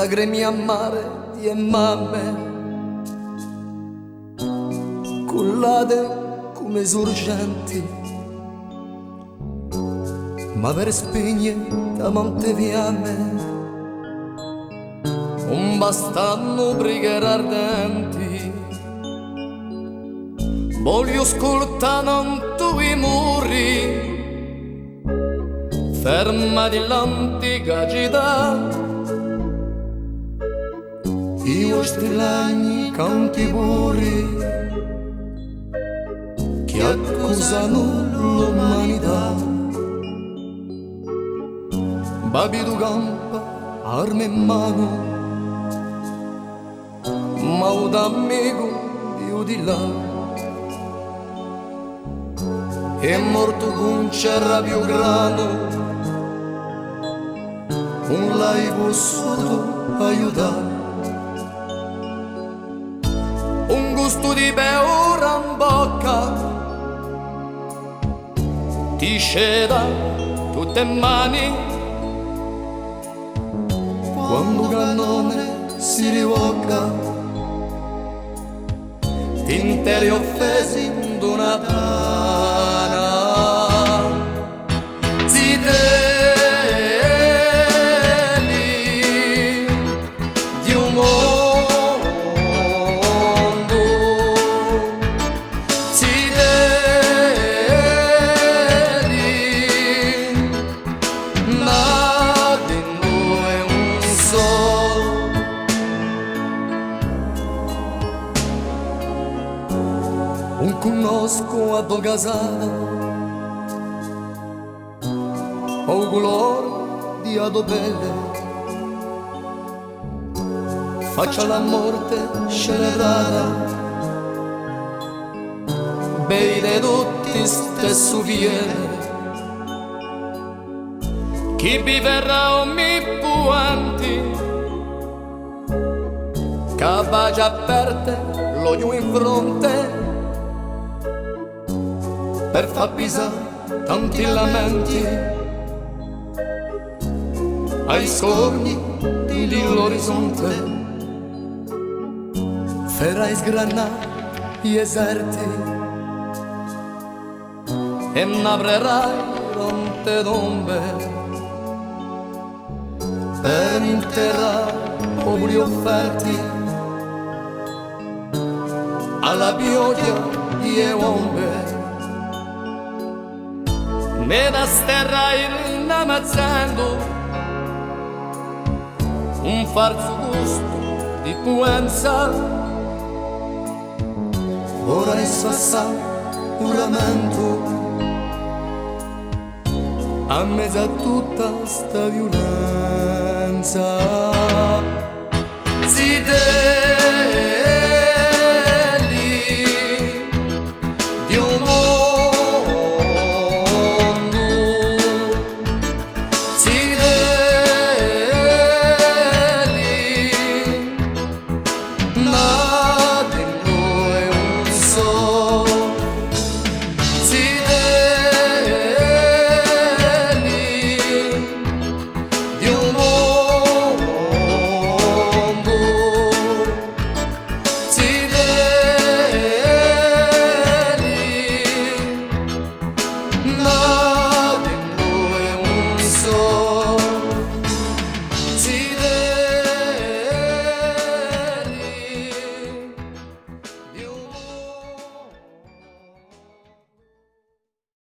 lacrime amare di mamme, cullate come sorgenti, ma per spegne da molte fiamme, non bastano preghiere ardenti. Voglio ascoltare non i muri, ferma dell'antica città. I vostri lagni canti puri che accusano l'umanità. Babido campa, arme in mano, ma un amico più di là. È morto con cerra più grano, non l'hai potuto aiutare. Un gusto di beura in bocca ti sceda tutte le mani quando il cannone si rivolga, ti interi offesi d'una tana. Ziteli di un mondo, ziteli nati in noi un sol. Non conosco a tua casata o colore di adopelle, faccia la morte scelerata, beide tutti stesso fiere. Chi vi verrà o mi puanti, capace aperte l'odio in fronte, per far pisare tanti lamenti ai sogni dell'orizzonte. Farai sgranare gli eserti e n'aprirai tante tombe per interrare popoli offerti alla pioggia di ombre. Me la sterra innamazzando un falso gusto di puanza. Ora esso sa un lamento a mezzo a tutta sta violenza. Ziteli